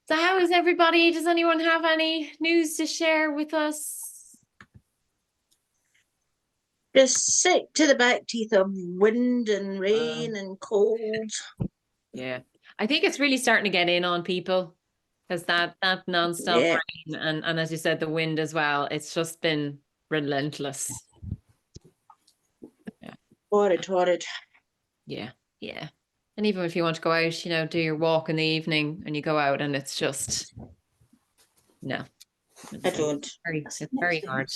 So how is everybody? Does anyone have any news to share with us? Just sick to the back teeth of wind and rain and cold. Yeah, I think it's really starting to get in on people because that nonstop Yeah, rain and as you said, the wind as well. It's just been relentless. Yeah, horrid. yeah, yeah. And even if you want to go out, do your walk in the evening and you go out and it's just no. I don't. It's very hard.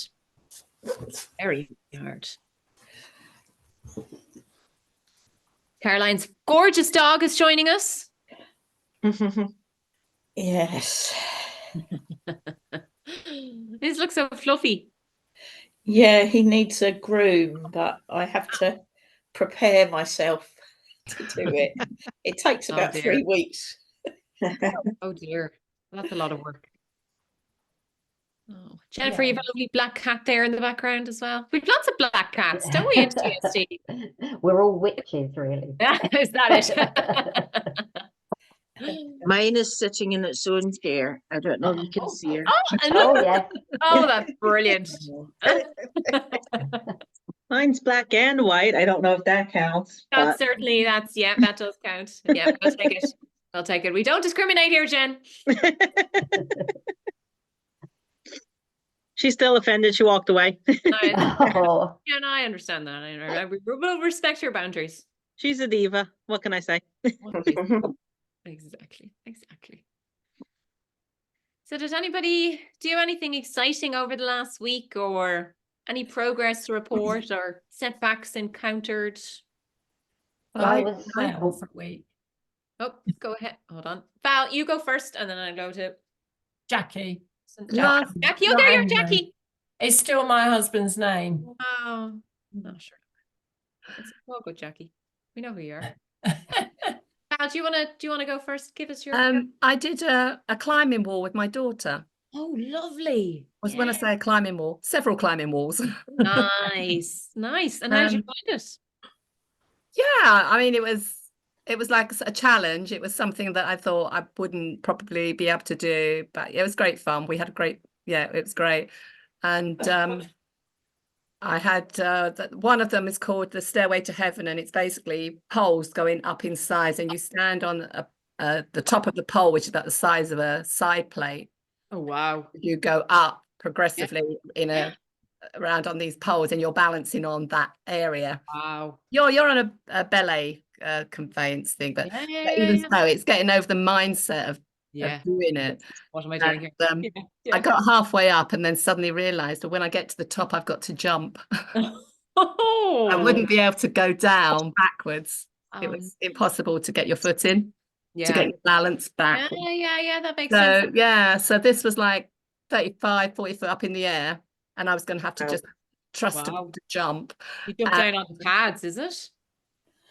Very hard. Caroline's gorgeous dog is joining us. Yes. These look so fluffy. Yeah, he needs a groom, but I have to prepare myself to do it. It takes about 3 weeks. Oh dear, that's a lot of work. Oh, Jennifer, you have a lovely black cat there in the background as well. We've lots of black cats, don't we, in TSD? We're all witches, really. Is that it? Mine is sitting in its own chair. I don't know if you can see her. Oh, yes. Oh, that's brilliant. Mine's black and white. I don't know if that counts. That does count. Yeah, I'll take it. I'll take it. We don't discriminate here, Jen. She's still offended. She walked away. Oh. Yeah, no, I understand that. We'll respect your boundaries. She's a diva. What can I say? Exactly. So did anybody do anything exciting over the last week or any progress to report or setbacks encountered? I off for a week. Oh, go ahead. Hold on. Val, you go first and then I'll go to Jackie. Jackie, oh, there you're Jackie. It's still my husband's name. Oh, no, sure. It's all good, Jackie. We know who you are. Val, do you want to go first? Give us your. I did a climbing wall with my daughter. Oh, lovely. I was going to say a climbing wall, several climbing walls. Nice. And how did you find it? Yeah, I mean, it was like a challenge. It was something that I thought I wouldn't probably be able to do, but it was great fun. We had it was great. And I had one of them is called the Stairway to Heaven, and it's basically poles going up in size, and you stand on the top of the pole, which is about the size of a side plate. Oh, wow. You go up progressively around on these poles, and you're balancing on that area. Wow. You're on a belay conveyance thing, but even so, it's getting over the mindset of doing it. What am I doing here? I got halfway up and then suddenly realized that when I get to the top, I've got to jump. I wouldn't be able to go down backwards. It was impossible to get your foot in, to get your balance back. Yeah, that makes sense. Yeah, so this was like 35, 40 foot up in the air, and I was going to have to just trust to jump. You jump down on the pads, is it?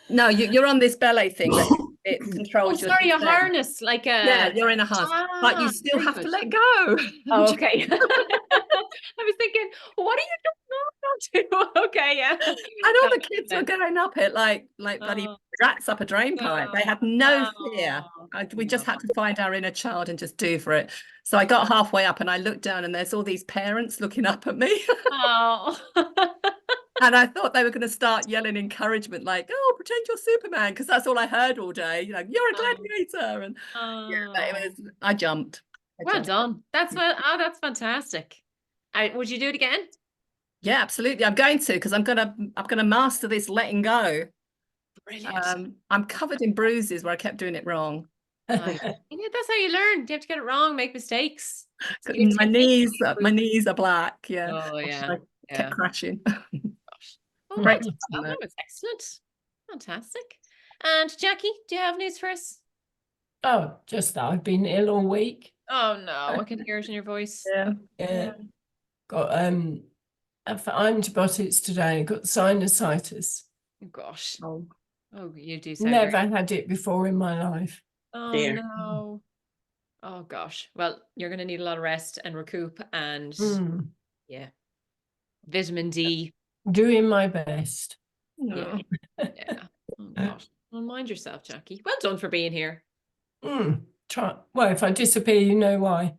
No, you're on this belay thing that it controls your. Sorry, a harness, like a. Yeah, you're in a harness, but you still have to let go. Oh, okay. I was thinking, what are you doing? No, okay, yeah. And all the kids were going up it like bloody rats up a drain pipe. They had no fear. We just had to find our inner child and just do for it. So I got halfway up and I looked down and there's all these parents looking up at me. Oh. And I thought they were going to start yelling encouragement, like, "Oh, pretend you're Superman," because that's all I heard all day. You're a gladiator, and I jumped. Well done. That's fantastic. Would you do it again? Yeah, absolutely. I'm going to, because I'm gonna master this letting go. Brilliant. I'm covered in bruises where I kept doing it wrong. That's how you learn. You have to get it wrong, make mistakes. My knees are black. Yeah. Oh yeah. I kept crashing. Great. That was excellent. Fantastic. And Jackie, do you have news for us? Oh, just that I've been ill all week. Oh no, I can hear it in your voice. Yeah. Got for antibiotics today. Got sinusitis. Oh gosh. Oh, you do say never had it before in my life. Oh no. Oh gosh. Well, you're gonna need a lot of rest and recoup and vitamin D. Doing my best. Yeah. Oh gosh. Well, mind yourself, Jackie. Well done for being here. Try. Well, if I disappear, you know why.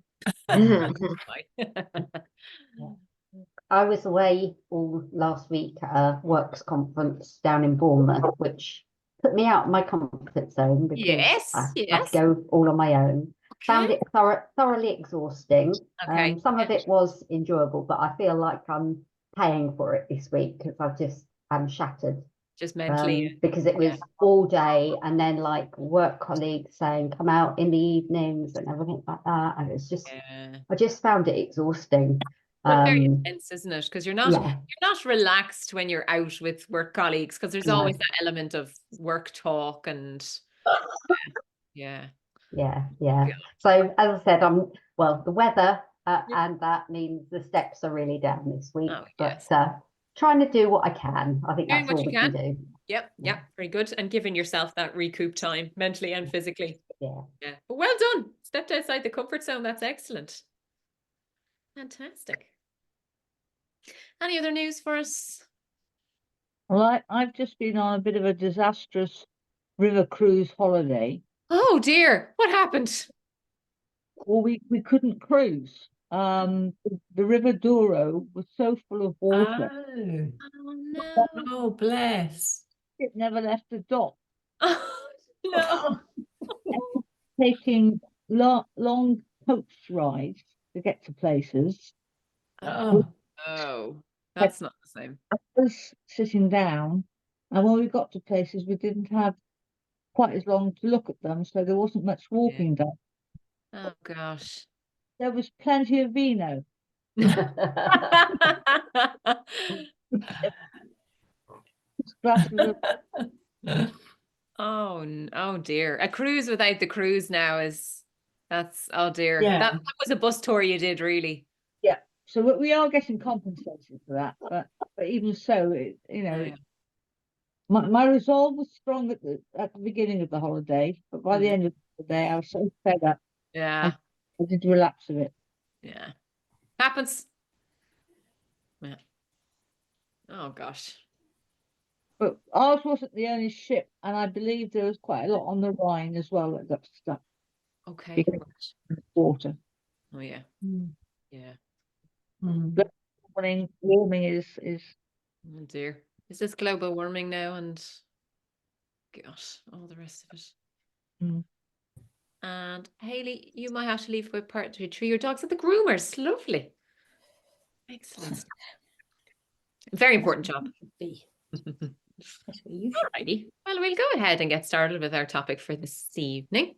I was away all last week at a works conference down in Bournemouth, which put me out of my comfort zone because Yes, I had yes. to go all on my own. Found Okay. it thoroughly exhausting. Okay. Some of it was enjoyable, but I feel like I'm paying for it this week because I'm shattered. Just mentally. Because it was all day and then like work colleagues saying come out in the evenings and everything like that. And it's just, Yeah. I just found it exhausting. Well, very intense, isn't it? Because you're not relaxed when you're out with work colleagues, because there's always that element of work talk and yeah. So as I said, the weather and that means the steps are really down this week. Oh, but yes. trying to do what I can. I think Doing that's what all you we can do. Yep, very good. And giving yourself that recoup time mentally and physically. Yeah. But well done. Stepped outside the comfort zone. That's excellent. Fantastic. Any other news for us? Well, I've just been on a bit of a disastrous river cruise holiday. Oh dear, what happened? Well, we couldn't cruise. The River Douro was so full of water, Oh, Oh no. oh, bless. it never left the dock. Oh no. Taking long coach rides to get to places. Oh, Oh, that's not the same. I was sitting down, and when we got to places, we didn't have quite as long to look at them, so there wasn't much walking done. Oh gosh. There was plenty of vino. Glasses of Oh dear. A cruise without the cruise now that's oh dear. Yeah. That was a bus tour you did, really. So we are getting compensated for that, but even so, my resolve was strong at the beginning of the holiday, but by the end of the day, I was so fed up. Yeah. I did relapse a bit. Yeah. Happens. Yeah. Oh gosh. But ours wasn't the only ship, and I believe there was quite a lot on the Rhine as well that got stuck Okay. because of the water. Oh yeah. Yeah. Warming is Oh dear. Is this global warming now and gosh, all the rest of it? And Hayley, you might have to leave with part 3. Your dog's at the groomers. Lovely. Excellent. Very important job. Alrighty. Well, we'll go ahead and get started with our topic for this evening.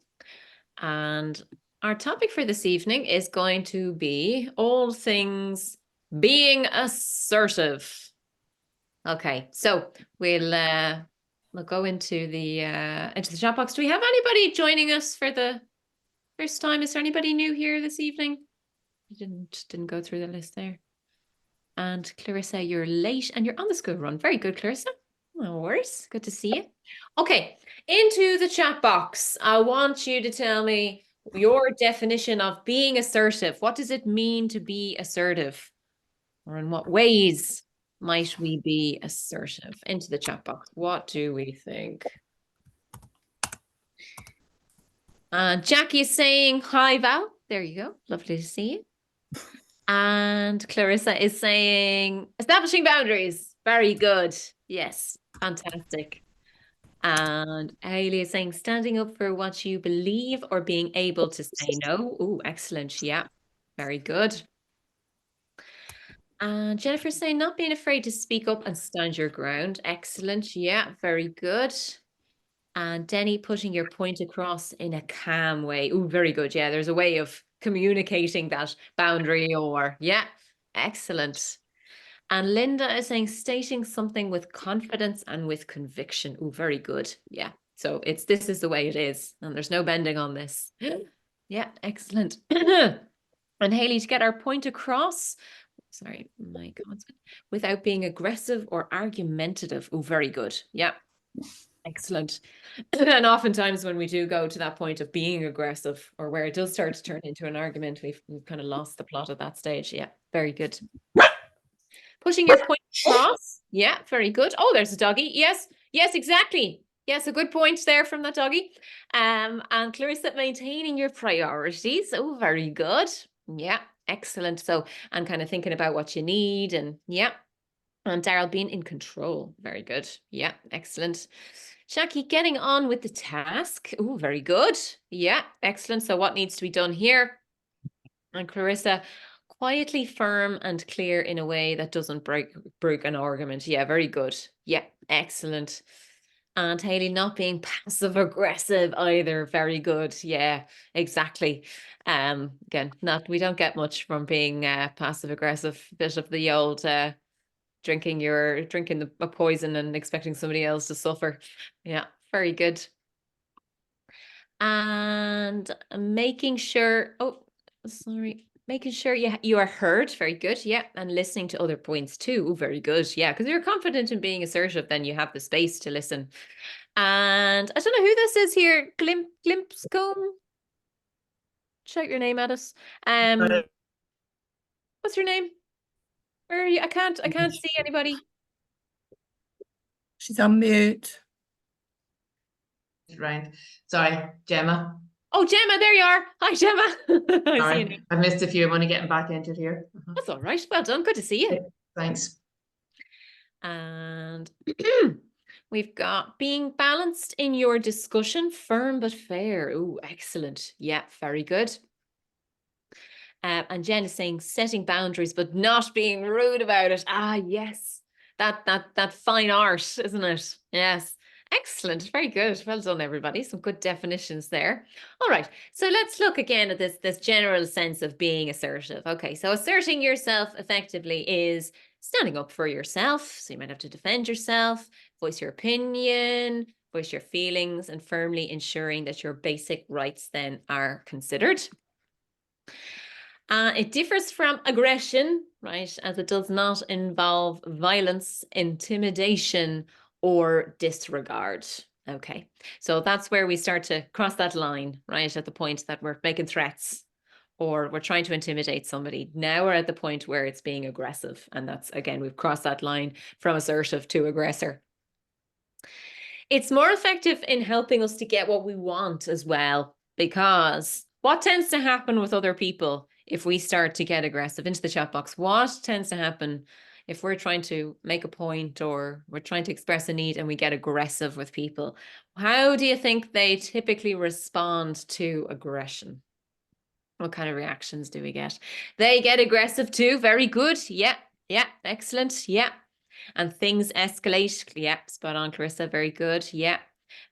And our topic for this evening is going to be all things being assertive. Okay, so we'll go into the chat box. Do we have anybody joining us for the first time? Is there anybody new here this evening? You didn't go through the list there. And Clarissa, you're late and you're on the school run. Very good, Clarissa. No worries. Good to see you. Okay, into the chat box. I want you to tell me your definition of being assertive. What does it mean to be assertive? Or in what ways might we be assertive? Into the chat box. What do we think? Jackie is saying hi, Val. There you go. Lovely to see you. And Clarissa is saying establishing boundaries. Very good. Yes, fantastic. And Hayley is saying standing up for what you believe or being able to say no. Oh, excellent. Yeah, very good. And Jennifer's saying not being afraid to speak up and stand your ground. Excellent. Yeah, very good. And Denny putting your point across in a calm way. Oh, very good. Yeah, there's a way of communicating that boundary or, yeah, excellent. And Linda is saying stating something with confidence and with conviction. Oh, very good. Yeah. So this is the way it is. And there's no bending on this. Yeah, excellent. And Hayley, to get our point across, sorry, my comments, without being aggressive or argumentative. Oh, very good. Yeah. Excellent. And oftentimes when we do go to that point of being aggressive or where it does start to turn into an argument, we've kind of lost the plot at that stage. Yeah, very good. Pushing your point across. Yeah, very good. Oh, there's a doggy. Yes, yes, exactly. Yes, a good point there from that doggy. And Clarissa, maintaining your priorities. Oh, very good. Yeah, excellent. So, and kind of thinking about what you need, and yeah. And Daryl being in control. Very good. Yeah, excellent. Jackie, getting on with the task. Oh, very good. Yeah, excellent. So what needs to be done here? And Clarissa, quietly firm and clear in a way that doesn't break an argument. Yeah, very good. Yeah, excellent. And Haley, not being passive aggressive either. Very good. Yeah, exactly. Again, we don't get much from being passive aggressive. Bit of the old drinking a poison and expecting somebody else to suffer. Yeah, very good. And making sure, making sure you are heard. Very good. Yeah, and listening to other points too. Very good. Yeah, because you're confident in being assertive, then you have the space to listen. And I don't know who this is here. Glimpscombe. Shout your name at us. What's your name? Where are you? I can't see anybody. She's on mute. Right. Sorry, Gemma. Oh, Gemma, there you are. Hi, Gemma. I see you. Sorry, I missed a few. I'm only getting back into it here. That's all right. Well done. Good to see you. Thanks. And we've got being balanced in your discussion, firm but fair. Oh, excellent. Yeah, very good. And Jen is saying setting boundaries but not being rude about it. Ah, yes. That fine art, isn't it? Yes. Excellent. Very good. Well done, everybody. Some good definitions there. All right. So let's look again at this general sense of being assertive. Okay. So asserting yourself effectively is standing up for yourself. So you might have to defend yourself, voice your opinion, voice your feelings, and firmly ensuring that your basic rights then are considered. It differs from aggression, right, as it does not involve violence, intimidation, or disregard. Okay, so that's where we start to cross that line, right, at the point that we're making threats or we're trying to intimidate somebody. Now we're at the point where it's being aggressive. And that's, again, we've crossed that line from assertive to aggressor. It's more effective in helping us to get what we want as well, because what tends to happen with other people if we start to get aggressive? Into the chat box, what tends to happen if we're trying to make a point or we're trying to express a need and we get aggressive with people? How do you think they typically respond to aggression? What kind of reactions do we get? They get aggressive too. Very good. Yeah. Yeah. Excellent. Yeah. And things escalate. Yeah. Spot on, Clarissa. Very good. Yeah.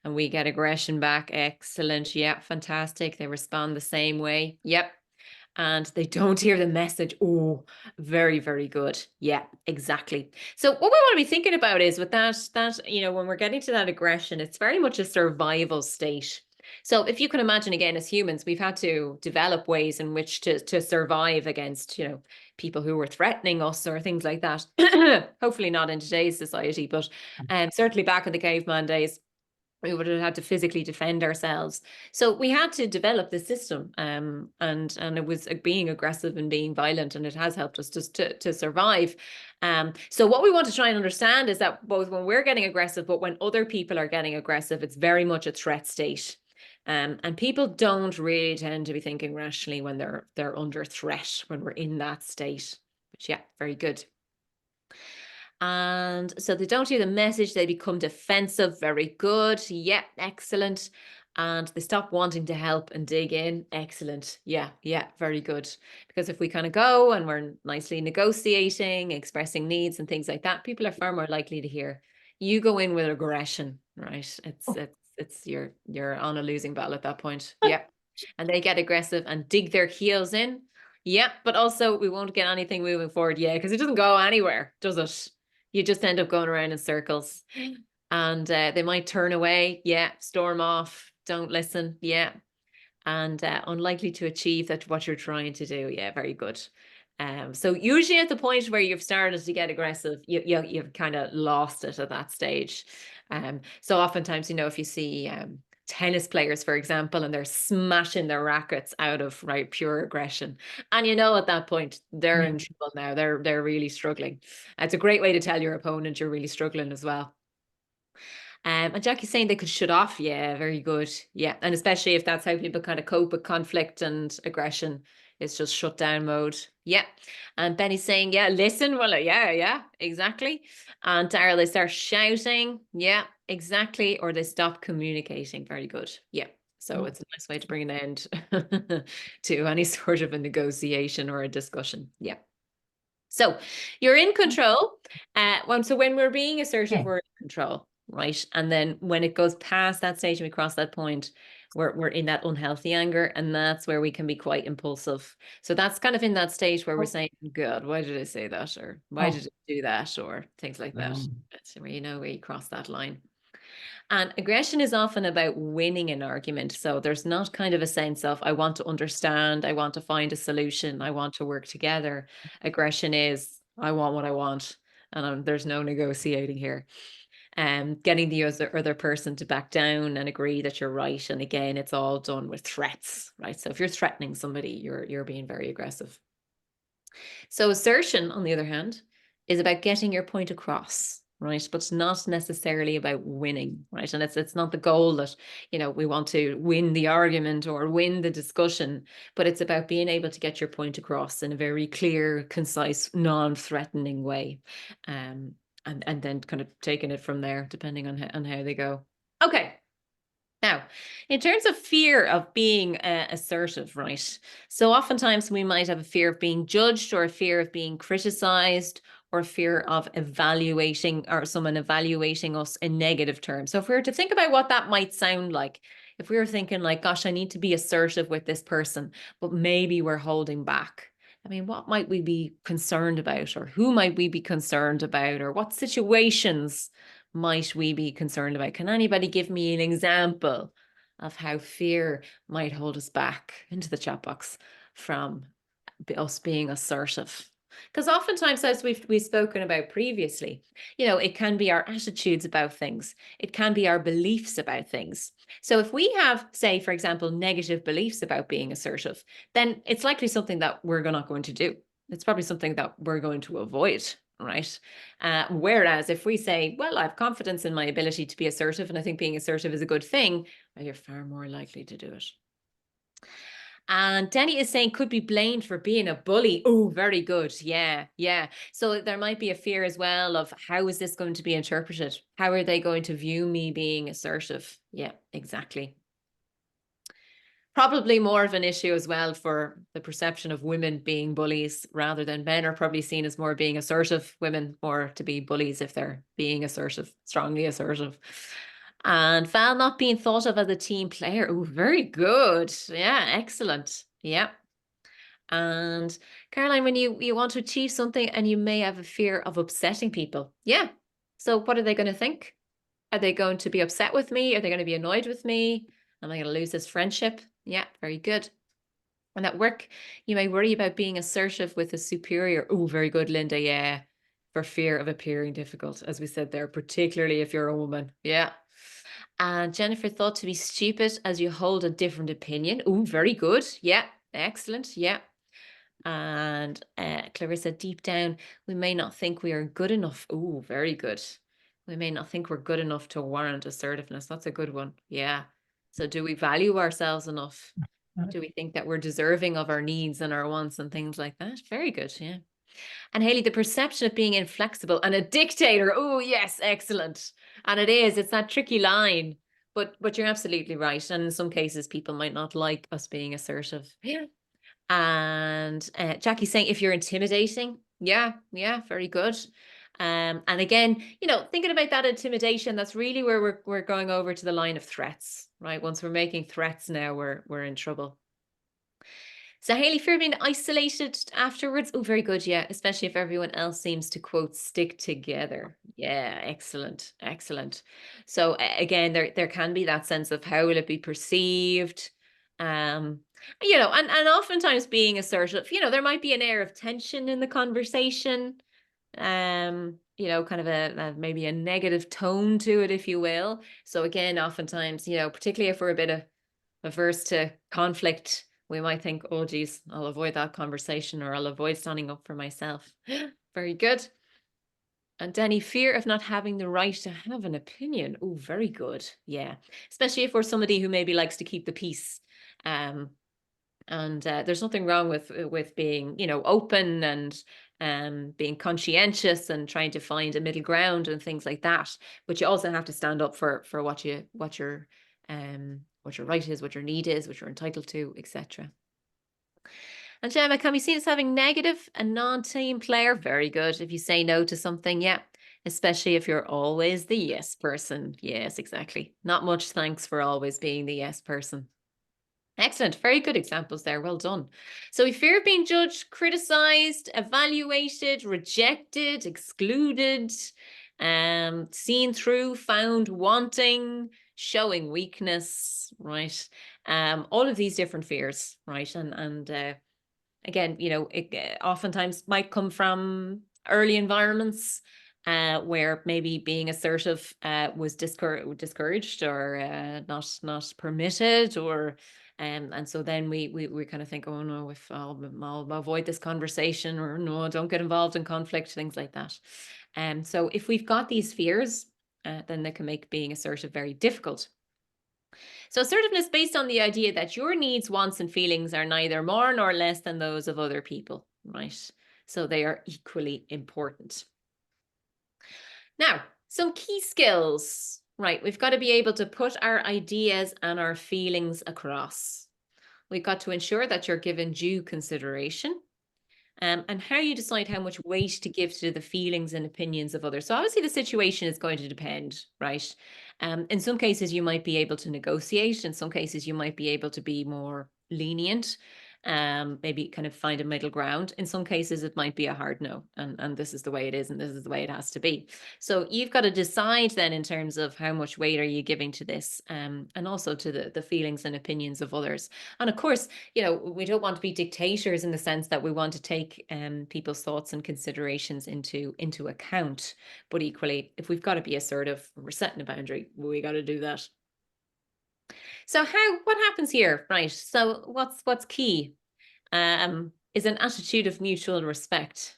And we get aggression back. Excellent. Yeah. Fantastic. They respond the same way. Yep. And they don't hear the message. Oh, very, very good. Yeah, exactly. So what we want to be thinking about is with that, when we're getting to that aggression, it's very much a survival state. So if you can imagine, again, as humans, we've had to develop ways in which to survive against, people who were threatening us or things like that. Hopefully not in today's society, but certainly back in the caveman days, we would have had to physically defend ourselves. So we had to develop this system, and it was being aggressive and being violent, and it has helped us just to survive. So what we want to try and understand is that both when we're getting aggressive, but when other people are getting aggressive, it's very much a threat state. And people don't really tend to be thinking rationally when they're under threat, when we're in that state. But yeah, very good. And so they don't hear the message, they become defensive. Very good. Yeah, excellent. And they stop wanting to help and dig in. Excellent. Yeah, very good. Because if we kind of go and we're nicely negotiating, expressing needs and things like that, people are far more likely to hear. You go in with aggression, right? It's you're on a losing battle at that point. Yeah. And they get aggressive and dig their heels in. Yeah, but also we won't get anything moving forward. Yeah, because it doesn't go anywhere, does it? You just end up going around in circles, and they might turn away. Yeah, storm off, don't listen. Yeah, and unlikely to achieve that what you're trying to do. Yeah, very good. So usually at the point where you've started to get aggressive, you've kind of lost it at that stage. So oftentimes, if you see tennis players, for example, and they're smashing their rackets out of pure aggression, and at that point they're in trouble now. They're really struggling. It's a great way to tell your opponent you're really struggling as well. And Jackie's saying they could shut off. Yeah, very good. Yeah. And especially if that's how people kind of cope with conflict and aggression, it's just shut down mode. Yeah. And Benny's saying, yeah, listen. Well, yeah, exactly. And Daryl, they start shouting. Yeah, exactly. Or they stop communicating. Very good. Yeah. So it's a nice way to bring an end to any sort of a negotiation or a discussion. Yeah. So you're in control. So when we're being assertive, we're in control, right? And then when it goes past that stage and we cross that point, we're in that unhealthy anger, and that's where we can be quite impulsive. So that's kind of in that stage where we're saying, God, why did I say that? Or why did I do that? Or things like that. That's where where you cross that line. And aggression is often about winning an argument. So there's not kind of a sense of, I want to understand, I want to find a solution, I want to work together. Aggression is, I want what I want, and there's no negotiating here. Getting the other person to back down and agree that you're right. And again, it's all done with threats, right? So if you're threatening somebody, you're being very aggressive. So assertion, on the other hand, is about getting your point across, right? But it's not necessarily about winning, right? And it's not the goal that, we want to win the argument or win the discussion, but it's about being able to get your point across in a very clear, concise, non-threatening way. And then kind of taking it from there, depending on how they go. Okay. Now, in terms of fear of being assertive, right? So oftentimes we might have a fear of being judged, or a fear of being criticized, or a fear of someone evaluating us in negative terms. So if we were to think about what that might sound like, if we were thinking like, gosh, I need to be assertive with this person, but maybe we're holding back. I mean, what might we be concerned about, or who might we be concerned about, or what situations might we be concerned about? Can anybody give me an example of how fear might hold us back into the chat box from us being assertive? Because oftentimes, as we've spoken about previously, it can be our attitudes about things. It can be our beliefs about things. So if we have, say, for example, negative beliefs about being assertive, then it's likely something that we're not going to do. It's probably something that we're going to avoid, right? Whereas if we say, well, I have confidence in my ability to be assertive, and I think being assertive is a good thing, well, you're far more likely to do it. And Denny is saying could be blamed for being a bully. Oh, very good. Yeah. So there might be a fear as well of, how is this going to be interpreted? How are they going to view me being assertive? Yeah, exactly. Probably more of an issue as well for the perception of women being bullies, rather than men are probably seen as more being assertive, women more to be bullies if they're being assertive, strongly assertive. And Val not being thought of as a team player. Oh, very good. Yeah, excellent. Yeah. And Caroline, when you want to achieve something and you may have a fear of upsetting people. Yeah. So what are they going to think? Are they going to be upset with me? Are they going to be annoyed with me? Am I going to lose this friendship? Yeah, very good. And at work, you may worry about being assertive with a superior. Oh, very good, Linda. Yeah. For fear of appearing difficult, as we said there, particularly if you're a woman. Yeah. And Jennifer thought to be stupid as you hold a different opinion. Oh, very good. Yeah. Excellent. Yeah. And Clarissa, deep down, we may not think we are good enough. Oh, very good. We may not think we're good enough to warrant assertiveness. That's a good one. Yeah. So do we value ourselves enough? Do we think that we're deserving of our needs and our wants and things like that? Very good. Yeah. And Haley, the perception of being inflexible and a dictator. Oh, yes. Excellent. And it's that tricky line, but you're absolutely right. And in some cases, people might not like us being assertive. Yeah. And Jackie's saying, if you're intimidating, yeah, very good. And again, thinking about that intimidation, that's really where we're going over to the line of threats, right? Once we're making threats now, we're in trouble. So Haley, fear being isolated afterwards. Oh, very good. Yeah, especially if everyone else seems to, quote, stick together. Yeah, excellent. So again, there can be that sense of, how will it be perceived? And oftentimes being assertive, there might be an air of tension in the conversation. Kind of maybe a negative tone to it, if you will. So again, oftentimes, particularly if we're a bit averse to conflict, we might think, oh, geez, I'll avoid that conversation, or I'll avoid standing up for myself. Very good. And Danny, fear of not having the right to have an opinion. Oh, very good. Yeah. Especially if we're somebody who maybe likes to keep the peace. And there's nothing wrong with being, you know, open and being conscientious and trying to find a middle ground and things like that. But you also have to stand up for what your right is, what your need is, what you're entitled to, etc. And Gemma, can we see this having negative? A non-team player? Very good. If you say no to something, yeah. Especially if you're always the yes person. Yes, exactly. Not much thanks for always being the yes person. Excellent. Very good examples there. Well done. So we fear being judged, criticized, evaluated, rejected, excluded, seen through, found wanting, showing weakness, right? All of these different fears, right? And again, you know, it oftentimes might come from early environments where maybe being assertive was discouraged or not permitted, or and so then we kind of think, oh no, if I'll avoid this conversation, or no, don't get involved in conflict, things like that. So if we've got these fears, then they can make being assertive very difficult. So assertiveness based on the idea that your needs, wants, and feelings are neither more nor less than those of other people, right? So they are equally important. Now, some key skills, right? We've got to be able to put our ideas and our feelings across. We've got to ensure that you're given due consideration. And how you decide how much weight to give to the feelings and opinions of others. So obviously the situation is going to depend, right? In some cases, you might be able to negotiate. In some cases, you might be able to be more lenient, maybe kind of find a middle ground. In some cases, it might be a hard no, and this is the way it is, and this is the way it has to be. So you've got to decide then in terms of how much weight are you giving to this, and also to the feelings and opinions of others. And of course, you know, we don't want to be dictators in the sense that we want to take people's thoughts and considerations into account. But equally, if we've got to be assertive, we're setting a boundary, we got to do that. So what happens here, right? So what's key is an attitude of mutual respect.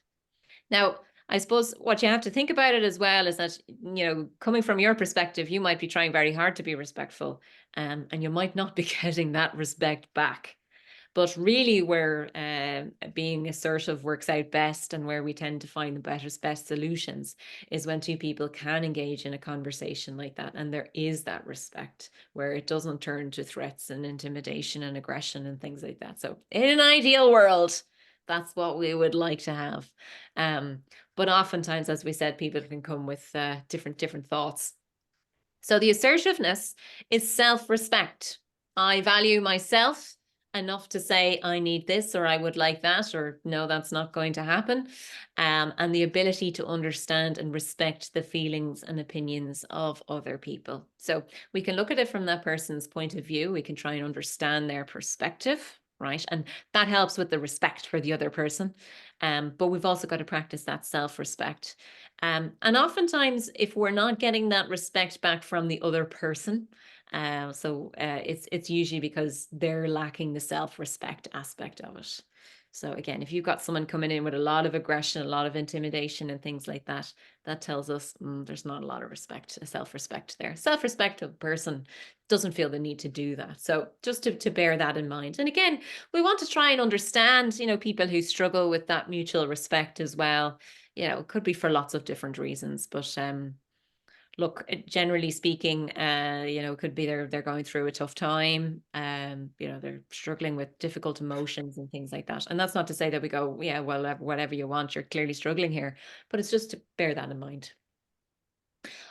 Now, I suppose what you have to think about it as well is that, you know, coming from your perspective, you might be trying very hard to be respectful, and you might not be getting that respect back. But really where being assertive works out best, and where we tend to find the best solutions, is when two people can engage in a conversation like that. And there is that respect where it doesn't turn to threats and intimidation and aggression and things like that. So in an ideal world, that's what we would like to have. But oftentimes, as we said, people can come with different thoughts. So the assertiveness is self-respect. I value myself enough to say I need this, or I would like that, or no, that's not going to happen. And the ability to understand and respect the feelings and opinions of other people. So we can look at it from that person's point of view. We can try and understand their perspective, right? And that helps with the respect for the other person. But we've also got to practice that self-respect. And oftentimes, if we're not getting that respect back from the other person, it's usually because they're lacking the self-respect aspect of it. So again, if you've got someone coming in with a lot of aggression, a lot of intimidation and things like that, that tells us there's not a lot of respect, self-respect there. Self-respect of a person doesn't feel the need to do that. So just to bear that in mind. And again, we want to try and understand, you know, people who struggle with that mutual respect as well. You know, it could be for lots of different reasons, but look, generally speaking, you know, it could be they're going through a tough time. You know, they're struggling with difficult emotions and things like that. And that's not to say that we go, yeah, well, whatever you want, you're clearly struggling here, but it's just to bear that in mind.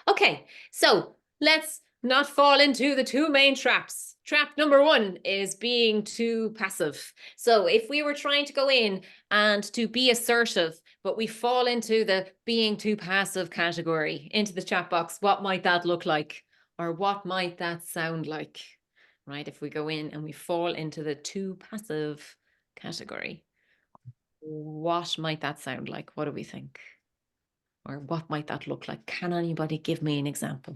Okay, so let's not fall into the two main traps. Trap number one is being too passive. So if we were trying to go in and to be assertive, but we fall into the being too passive category, into the chat box, what might that look like? Or what might that sound like? Right? If we go in and we fall into the too passive category, what might that sound like? What do we think? Or what might that look like? Can anybody give me an example?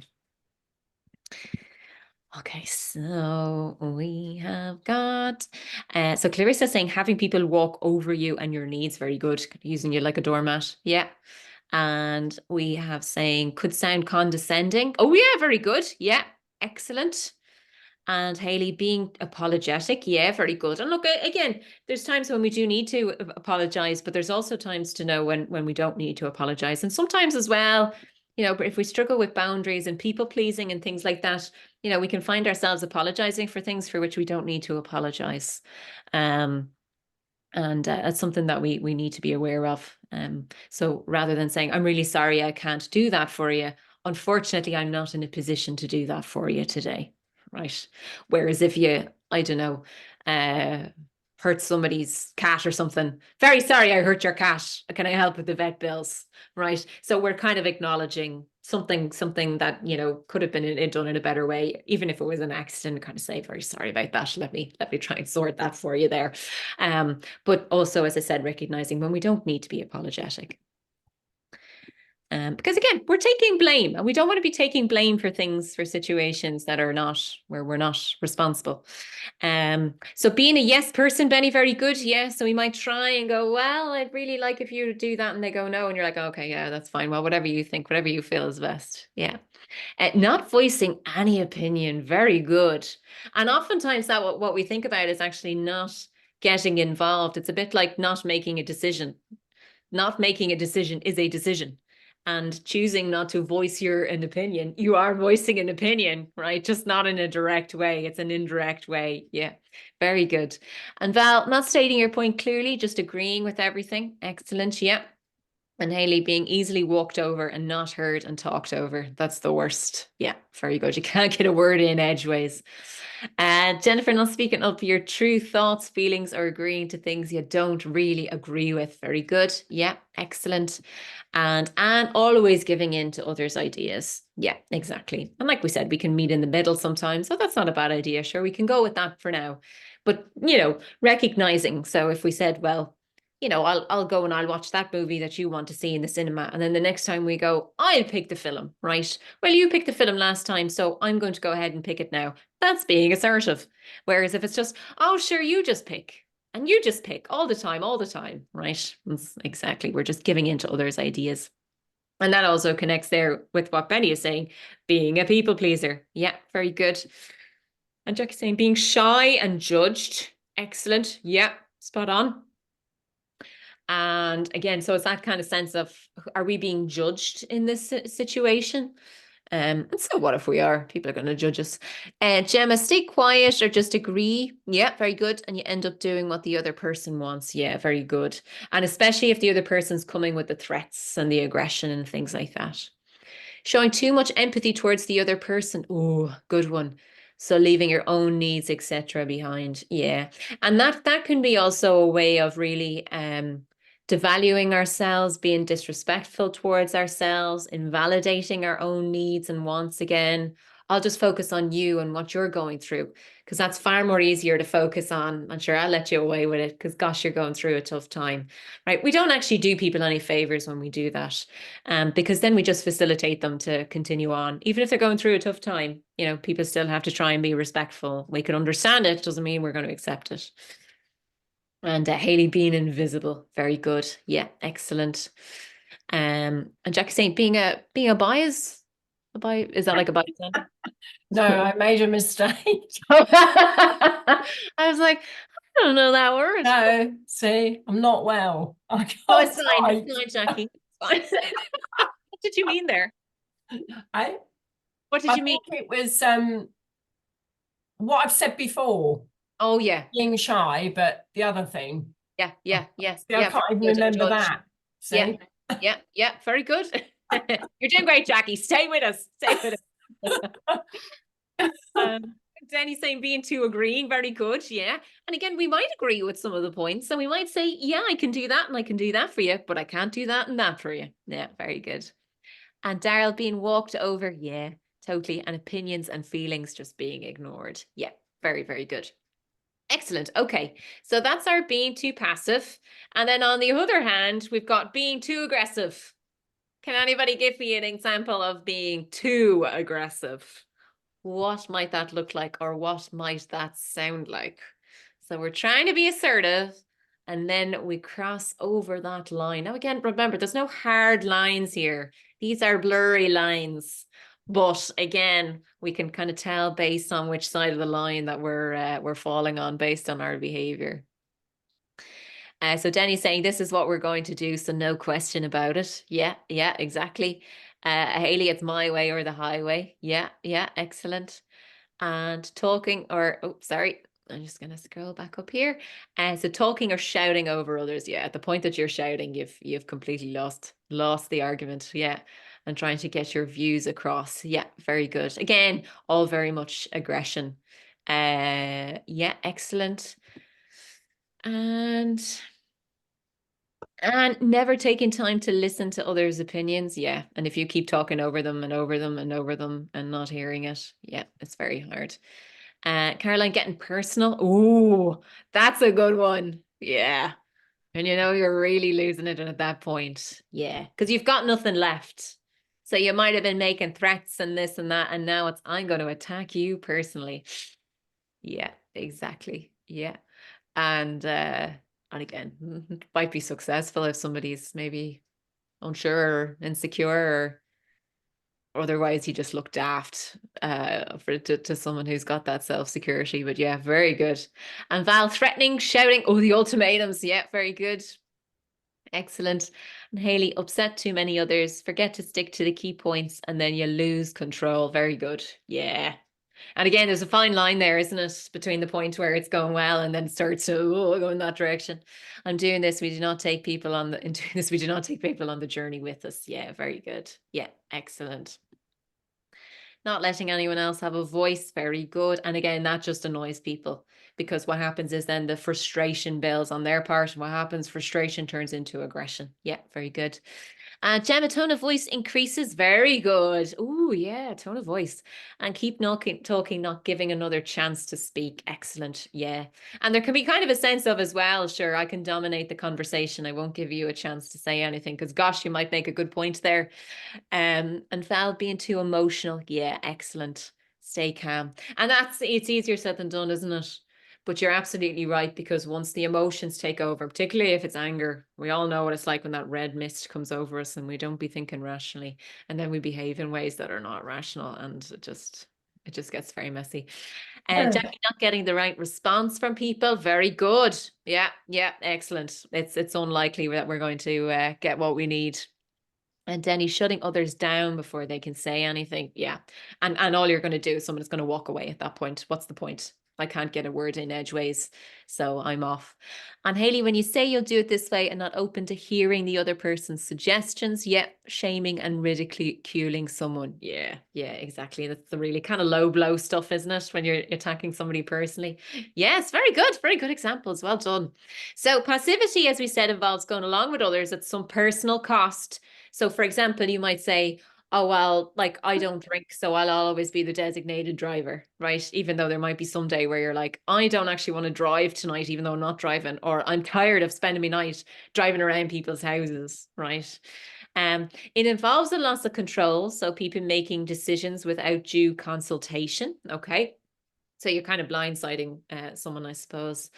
Okay, so we have got, so Clarissa saying having people walk over you and your needs, very good, using you like a doormat. Yeah. And we have saying could sound condescending. Oh yeah, very good. Yeah, excellent. And Hayley being apologetic. Yeah, very good. And look, again, there's times when we do need to apologize, but there's also times to know when we don't need to apologize. And sometimes as well, you know, if we struggle with boundaries and people pleasing and things like that, you know, we can find ourselves apologizing for things for which we don't need to apologize. And it's something that we need to be aware of. So rather than saying, I'm really sorry, I can't do that for you, unfortunately, I'm not in a position to do that for you today. Right. Whereas if you, I don't know, hurt somebody's cat or something, very sorry, I hurt your cat. Can I help with the vet bills? Right. So we're kind of acknowledging something that, you know, could have been done in a better way, even if it was an accident, kind of say, very sorry about that. Let me try and sort that for you there. But also, as I said, recognizing when we don't need to be apologetic. Because again, we're taking blame and we don't want to be taking blame for things, for situations that are not, where we're not responsible. So being a yes person, Benny, very good. Yeah. So we might try and go, well, I'd really like if you to do that. And they go, no. And you're like, okay, yeah, that's fine. Well, whatever you think, whatever you feel is best. Yeah. Not voicing any opinion. Very good. And oftentimes that what we think about is actually not getting involved. It's a bit like not making a decision. Not making a decision is a decision. And choosing not to voice an opinion, you are voicing an opinion, right? Just not in a direct way. It's an indirect way. Yeah, very good. And Val, not stating your point clearly, just agreeing with everything. Excellent. Yeah. And Hayley being easily walked over and not heard and talked over. That's the worst. Yeah, very good. You can't get a word in edgeways. Jennifer, not speaking up your true thoughts, feelings, or agreeing to things you don't really agree with. Very good. Yeah, excellent. And always giving in to others' ideas. Yeah, exactly. And like we said, we can meet in the middle sometimes. So that's not a bad idea. Sure, we can go with that for now. But, you know, recognizing. So if we said, well, you know, I'll go and I'll watch that movie that you want to see in the cinema. And then the next time we go, I'll pick the film, right? Well, you picked the film last time, so I'm going to go ahead and pick it now. That's being assertive. Whereas if it's just, oh, sure, you just pick. And you just pick all the time, right? Exactly. We're just giving in to others' ideas. And that also connects there with what Benny is saying, being a people pleaser. Yeah, very good. And Jackie's saying being shy and judged. Excellent. Yeah, spot on. And again, so it's that kind of sense of, are we being judged in this situation? And so what if we are? People are going to judge us. Gemma, stay quiet or just agree. Yeah, very good. And you end up doing what the other person wants. Yeah, very good. And especially if the other person's coming with the threats and the aggression and things like that. Showing too much empathy towards the other person. Oh, good one. So leaving your own needs, etc. behind. Yeah. And that can be also a way of really devaluing ourselves, being disrespectful towards ourselves, invalidating our own needs and wants again. I'll just focus on you and what you're going through, because that's far more easier to focus on. I'm sure I'll let you away with it because gosh, you're going through a tough time, right? We don't actually do people any favors when we do that, because then we just facilitate them to continue on. Even if they're going through a tough time, you know, people still have to try and be respectful. We can understand it, doesn't mean we're going to accept it. And Hayley being invisible, very good. Yeah, excellent. And Jackie saying being a bias. Is that like a bias? No, I made a mistake. I was like, I don't know that word. No, see, I'm not well. I can't Oh, it's fine. type. It's fine, Jackie. It's fine. What did you mean there? What did you mean? Think it was what I've said before. Oh yeah, being shy, but the other thing. Yeah, yes. See, I can't even remember that. See? Yeah. Very good. You're doing great, Jackie. Stay with us. Danny's saying being too agreeing, very good. Yeah. And again, we might agree with some of the points. So we might say, yeah, I can do that and I can do that for you, but I can't do that and that for you. Yeah, very good. And Daryl being walked over. Yeah, totally. And opinions and feelings just being ignored. Yeah, very, very good. Excellent. Okay, so that's our being too passive. And then on the other hand, we've got being too aggressive. Can anybody give me an example of being too aggressive? What might that look like, or what might that sound like? So we're trying to be assertive, And then we cross over that line. Now, again, remember, there's no hard lines here. These are blurry lines. But again, we can kind of tell based on which side of the line that we're falling on based on our behavior. So Denny's saying this is what we're going to do, so no question about it. Yeah, exactly. Haley, it's my way or the highway. Yeah, excellent. And talking or, oh, sorry, I'm just going to scroll back up here. So talking or shouting over others. Yeah, at the point that you're shouting, you've completely lost the argument. Yeah, and trying to get your views across. Yeah, very good. Again, all very much aggression. Yeah, excellent. And never taking time to listen to others' opinions. Yeah. And if you keep talking over them and over them and over them and not hearing it, yeah, it's very hard. Caroline, getting personal. Oh, that's a good one. Yeah. And you know, you're really losing it at that point. Yeah. Because you've got nothing left. So you might have been making threats and this and that. And now it's, I'm going to attack you personally. Yeah, exactly. Yeah. And again, might be successful if somebody's maybe unsure or insecure, or otherwise you just look daft to someone who's got that self-security. But yeah, very good. And Val, threatening, shouting, oh, the ultimatums. Yeah, very good. Excellent. And Haley, upset too many others, forget to stick to the key points, and then you lose control. Very good. Yeah. And again, there's a fine line there, isn't it? Between the point where it's going well and then it starts to go in that direction. I'm doing this. We do not take people on the, in doing this, we do not take people on the journey with us. Yeah, very good. Yeah, excellent. Not letting anyone else have a voice. Very good. And again, that just annoys people, because what happens is then the frustration builds on their part. And what happens? Frustration turns into aggression. Yeah, very good. Gemma, tone of voice increases. Very good. Oh, yeah, tone of voice. And keep talking, not giving another chance to speak. Excellent. Yeah. And there can be kind of a sense of as well, sure, I can dominate the conversation. I won't give you a chance to say anything because, gosh, you might make a good point there. And Val, being too emotional. Yeah, excellent. Stay calm. And it's easier said than done, isn't it? But you're absolutely right, because once the emotions take over, particularly if it's anger, we all know what it's like when that red mist comes over us and we don't be thinking rationally, and then we behave in ways that are not rational, and it just gets very messy. And Jackie, not getting the right response from people. Very good. Yeah, excellent. It's unlikely that we're going to get what we need. And Denny, shutting others down before they can say anything. Yeah. And all you're going to do is someone's going to walk away at that point. What's the point? I can't get a word in edgeways, so I'm off. And Haley, when you say you'll do it this way and not open to hearing the other person's suggestions, shaming and ridiculing someone. Yeah, exactly. That's the really kind of low blow stuff, isn't it? When you're attacking somebody personally. Yes, very good. Very good examples. Well done. So passivity, as we said, involves going along with others at some personal cost. So for example, you might say, oh, well, like I don't drink, so I'll always be the designated driver, right? Even though there might be some day where you're like, I don't actually want to drive tonight, even though I'm not driving, or I'm tired of spending my night driving around people's houses, right? It involves a loss of control. So people making decisions without due consultation. Okay. So you're kind of blindsiding someone, I suppose.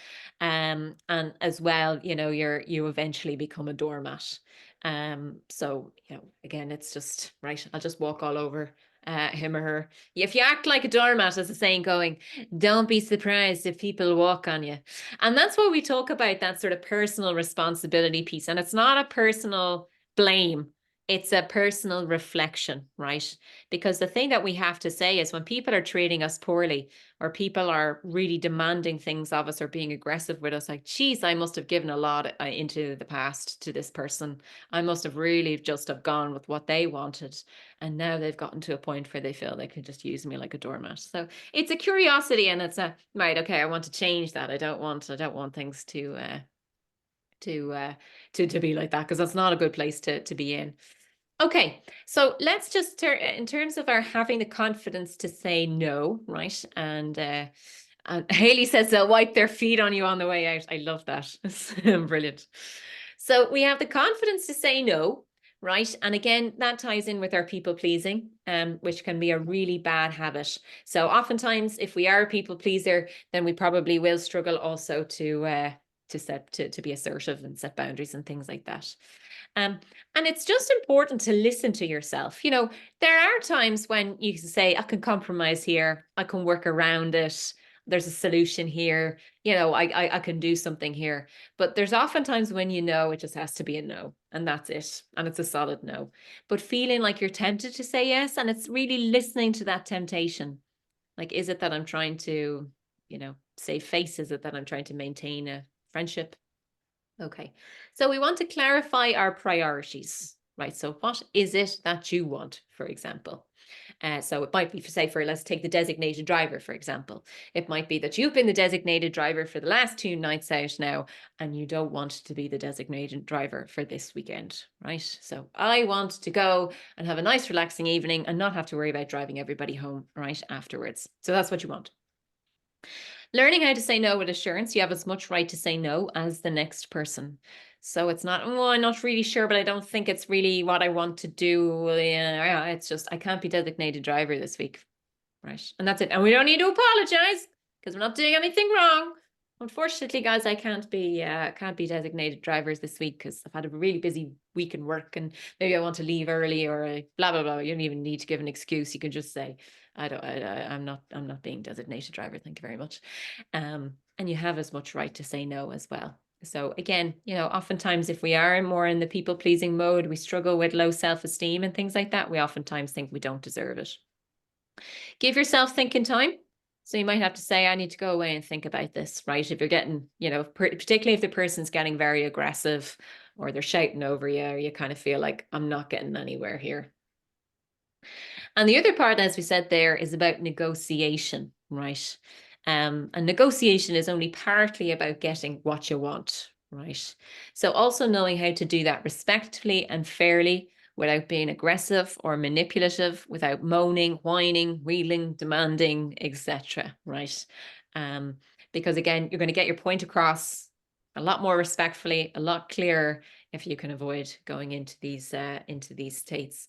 And as well, you eventually become a doormat. So, again, it's just, right, I'll just walk all over him or her. If you act like a doormat, as the saying going, don't be surprised if people walk on you. And that's what we talk about, that sort of personal responsibility piece. And it's not a personal blame. It's a personal reflection, right? Because the thing that we have to say is when people are treating us poorly, or people are really demanding things of us or being aggressive with us, like, geez, I must have given a lot into the past to this person. I must have really just have gone with what they wanted. And now they've gotten to a point where they feel they can just use me like a doormat. So it's a curiosity, and it's a, right, okay, I want to change that. I don't want things to be like that, because that's not a good place to be in. Okay, so let's just turn in terms of our having the confidence to say no, right? And Haley says they'll wipe their feet on you on the way out. I love that. Brilliant. So we have the confidence to say no, right? And again, that ties in with our people pleasing, which can be a really bad habit. So oftentimes, if we are a people pleaser, then we probably will struggle also to to be assertive and set boundaries and things like that. And it's just important to listen to yourself. You know, there are times when you can say, I can compromise here, I can work around it, there's a solution here, you know, I can do something here. But there's often times when you know it just has to be a no, and that's it. And it's a solid no. But feeling like you're tempted to say yes, and it's really listening to that temptation. Like, is it that I'm trying to, you know, save face? Is it that I'm trying to maintain a friendship? Okay, so we want to clarify our priorities, right? So what is it that you want, for example? So it might be, say, let's take the designated driver, for example. It might be that you've been the designated driver for the last 2 nights out now, and you don't want to be the designated driver for this weekend, right? So I want to go and have a nice relaxing evening and not have to worry about driving everybody home right afterwards. So that's what you want. Learning how to say no with assurance. You have as much right to say no as the next person. So it's not, oh, I'm not really sure, but I don't think it's really what I want to do. Yeah, it's just, I can't be designated driver this week. Right. And that's it. And we don't need to apologize because we're not doing anything wrong. Unfortunately, guys, I can't be designated drivers this week because I've had a really busy week in work, and maybe I want to leave early, or blah blah blah. You don't even need to give an excuse. You can just say, I'm not being designated driver. Thank you very much. And you have as much right to say no as well. So again, you know, oftentimes if we are more in the people pleasing mode, we struggle with low self-esteem and things like that. We oftentimes think we don't deserve it. Give yourself thinking time. So you might have to say, I need to go away and think about this, right? If you're getting, you know, particularly if the person's getting very aggressive or they're shouting over you, or you kind of feel like I'm not getting anywhere here. And the other part, as we said there, is about negotiation, right? And negotiation is only partly about getting what you want, right? So also knowing how to do that respectfully and fairly, without being aggressive or manipulative, without moaning, whining, wheedling, demanding, etc. Right? Because again, you're going to get your point across a lot more respectfully, a lot clearer, if you can avoid going into these states.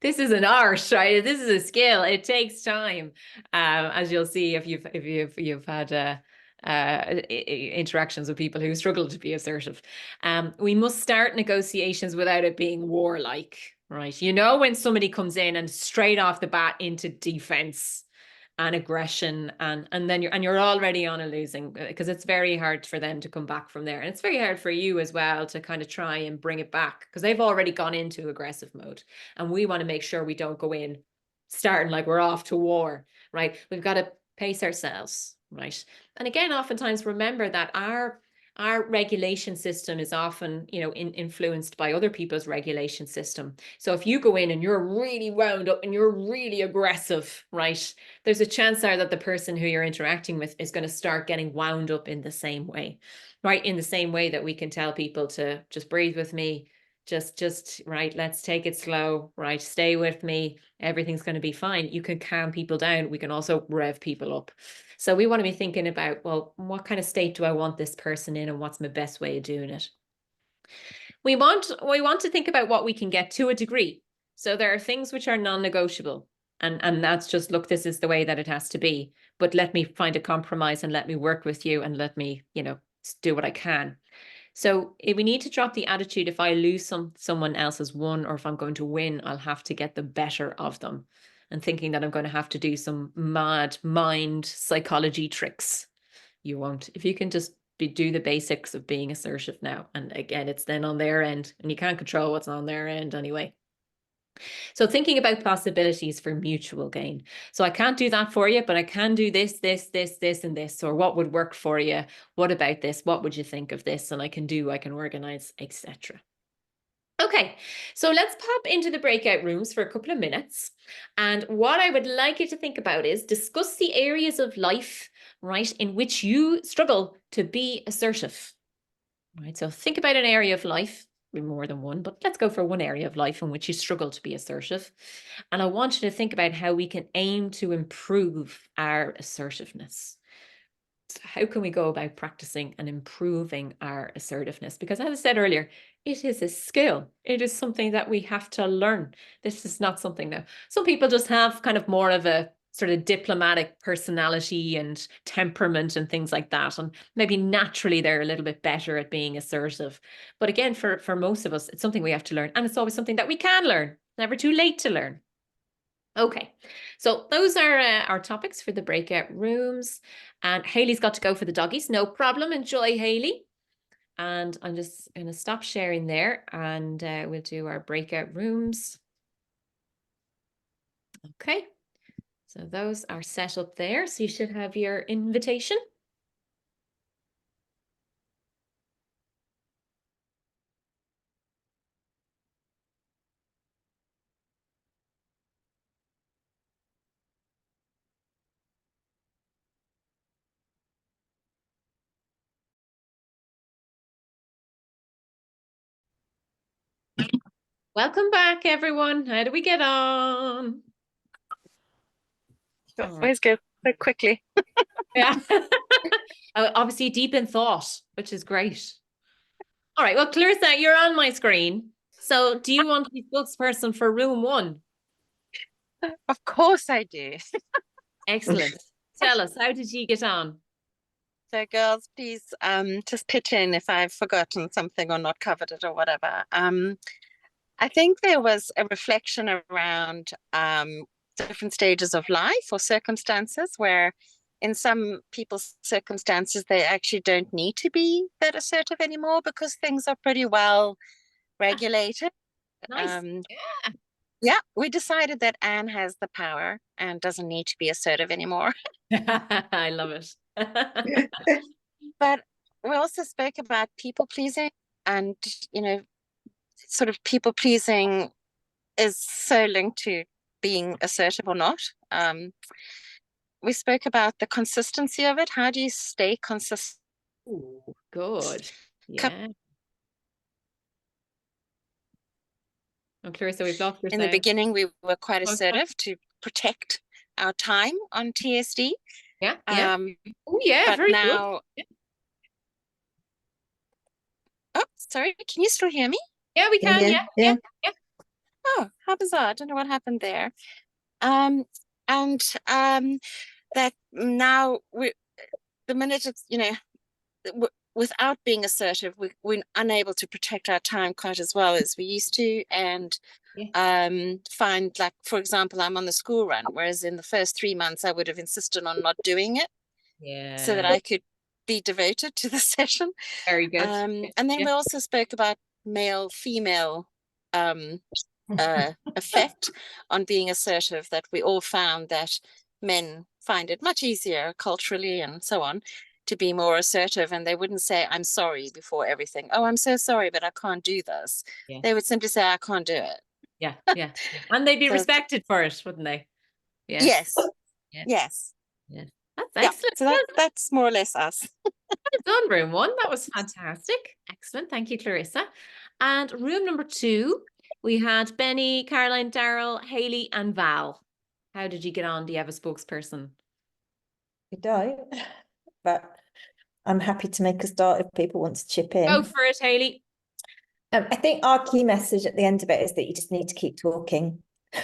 This is an art, right? This is a skill. It takes time, as you'll see if you've had interactions with people who struggle to be assertive. We must start negotiations without it being warlike, right? You know, when somebody comes in and straight off the bat into defense and aggression, and then you're already on a losing, because it's very hard for them to come back from there, and it's very hard for you as well to kind of try and bring it back, because they've already gone into aggressive mode, and we want to make sure we don't go in starting like we're off to war, right? We've got to pace ourselves, right? And again, oftentimes remember that our regulation system is often, you know, influenced by other people's regulation system. So if you go in and you're really wound up and you're really aggressive, right, there's a chance there that the person who you're interacting with is going to start getting wound up in the same way, right? In the same way that we can tell people to just breathe with me, just right, let's take it slow, right, stay with me, everything's going to be fine. You can calm people down. We can also rev people up. So we want to be thinking about, well, what kind of state do I want this person in, and what's my best way of doing it? We want to think about what we can get to a degree. So there are things which are non-negotiable, and that's just, look, this is the way that it has to be, but let me find a compromise and let me work with you and let me, you know, do what I can. So if we need to drop the attitude, if I lose someone else has won, or if I'm going to win, I'll have to get the better of them, and thinking that I'm going to have to do some mad mind psychology tricks. You won't. If you can just do the basics of being assertive now, and again, it's then on their end, and you can't control what's on their end anyway. So thinking about possibilities for mutual gain. So I can't do that for you, but I can do this, and this, or what would work for you? What about this? What would you think of this? And I can organize, etc. Okay, so let's pop into the breakout rooms for a couple of minutes. And what I would like you to think about is discuss the areas of life, right, in which you struggle to be assertive. Right, so think about an area of life, more than one, but let's go for one area of life in which you struggle to be assertive. And I want you to think about how we can aim to improve our assertiveness. So how can we go about practicing and improving our assertiveness? Because as I said earlier, it is a skill. It is something that we have to learn. This is not something that some people just have kind of more of a sort of diplomatic personality and temperament and things like that. And maybe naturally they're a little bit better at being assertive. But again, for most of us, it's something we have to learn. And it's always something that we can learn. Never too late to learn. Okay, so those are our topics for the breakout rooms. And Hayley's got to go for the doggies. No problem. Enjoy, Hayley. And I'm just going to stop sharing there, and we'll do our breakout rooms. Okay, so those are set up there. So you should have your invitation. Welcome back, everyone. How do we get on? Always go so quickly. Yeah. Obviously deep in thought, which is great. All right. Well, Clarissa, you're on my screen. So do you want to be spokesperson for room 1? Of course I do. Excellent. Tell us, how did you get on? So girls, please just pitch in if I've forgotten something or not covered it or whatever. I think there was a reflection around different stages of life or circumstances where in some people's circumstances they actually don't need to be that assertive anymore because things are pretty well regulated. Nice. Yeah, we decided that Anne has the power and doesn't need to be assertive anymore. I love it. But we also spoke about people pleasing, and sort of people pleasing is so linked to being assertive or not. We spoke about the consistency of it. How do you stay consistent? Ooh, good. Yeah. I'm curious, so we've lost your In the sound. beginning, we were quite Oh, sorry. assertive to protect our time on TSD. Yeah. Oh, yeah. But Very now, good. oh, sorry, can you still hear me? Yeah, we can. Yeah. Oh, how bizarre. I don't know what happened there. And that now the minute it's, without being assertive, we're unable to protect our time quite as well as we used to. And find, like, for example, I'm on the school run, whereas in the first 3 months, I would have insisted on not doing it. Yeah. So that I could be devoted to the session. Very good. And then we also spoke about male-female effect on being assertive, that we all found that men find it much easier culturally and so on to be more assertive, and they wouldn't say I'm sorry before everything. Oh, I'm so sorry, but I can't do this. Yeah. They would simply say I can't do it. Yeah. And they'd be So- respected for it, wouldn't they? Yeah. Yes. Yeah. Yes. Yeah. That's Yeah. excellent. So that's more or less us. Well done, room 1. That was fantastic. Excellent. Thank you, Clarissa. And room number 2, we had Benny, Caroline, Daryl, Hayley, and Val. How did you get on? Do you have a spokesperson? We don't, but I'm happy to make a start if people want to chip in. Go for it, Hayley. I think our key message at the end of it is that you just need to keep talking.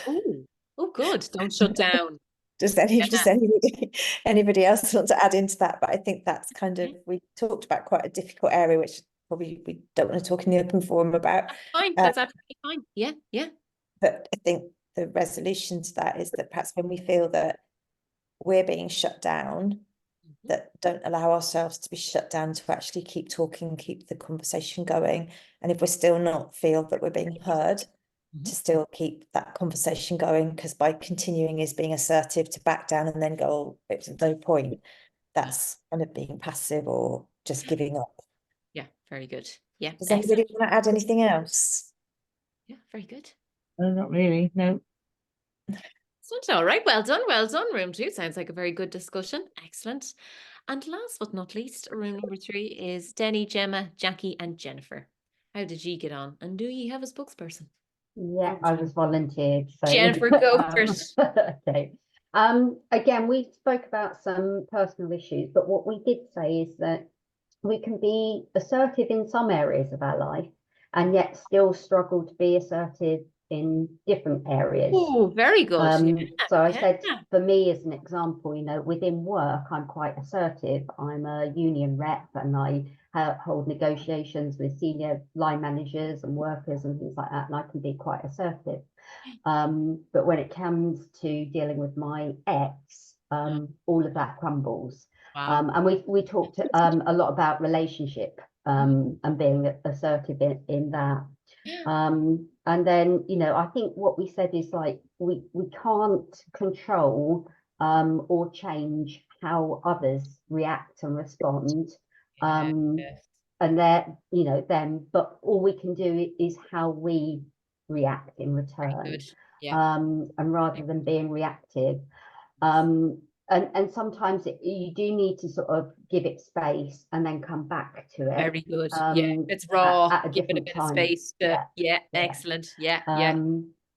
Oh, good. Don't shut down. Does anybody else want to add into that? But I think that's kind of, we talked about quite a difficult area, which probably we don't want to talk in the open forum about. That's fine. That's absolutely fine. Yeah. But I think the resolution to that is that perhaps when we feel that we're being shut down, that don't allow ourselves to be shut down, to actually keep talking, keep the conversation going. And if we're still not feel that we're being heard, to still keep that conversation going, because by continuing is being assertive, to back down and then go, oh, it's no point. That's kind of being passive or just giving up. Yeah, very good. Yeah. Does anybody want to add anything else? Yeah, very good. Not really, no. Excellent. All right. Well done. Room 2 sounds like a very good discussion. Excellent. And last but not least, room number 3 is Denny, Gemma, Jackie, and Jennifer. How did you get on? And do you have a spokesperson? Yeah, I was volunteered. So Jennifer, go first. Okay. Again, we spoke about some personal issues, but what we did say is that we can be assertive in some areas of our life and yet still struggle to be assertive in different areas. Oh, very good. So I yeah. said, for me as an example, you know, within work, I'm quite assertive. I'm a union rep and I hold negotiations with senior line managers and workers and things like that, and I can be quite assertive. But when it comes to dealing with my ex, all of that crumbles. Wow. And we talked a lot about relationship and being assertive in that. And then, you know, I think what we said is like we can't control or change how others react and respond. And they're, you know, them, but all we can do is how we react in return. And rather than being reactive. And sometimes you do need to sort of give it space and then come back to it. Very good. It's raw. At a Give it a different bit of time. space. Excellent.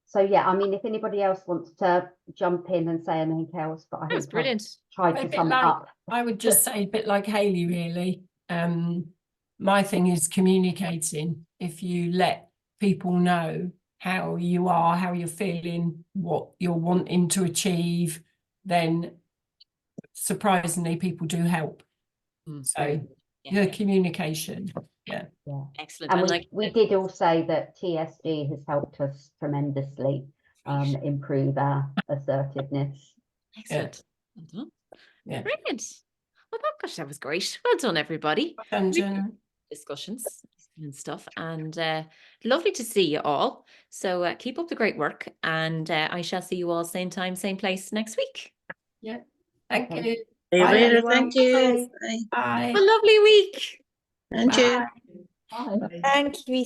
So yeah, I mean, if anybody else wants to jump in and say anything else, but I That's think brilliant. I've tried to sum it up. I would just say a bit like Hayley, really. My thing is communicating. If you let people know how you are, how you're feeling, what you're wanting to achieve, then surprisingly people do help. So the communication. Yeah. Excellent. And we did all say that TSG has helped us tremendously improve our assertiveness. Excellent. Well done. Yeah. Brilliant. Well, gosh, that was great. Well done, everybody. And discussions and stuff, and lovely to see you all. So keep up the great work, and I shall see you all same time, same place next week. Yeah. Thank you. See you Bye, later. everyone. Thank you. Bye. A lovely week. And you. Bye. Thank you.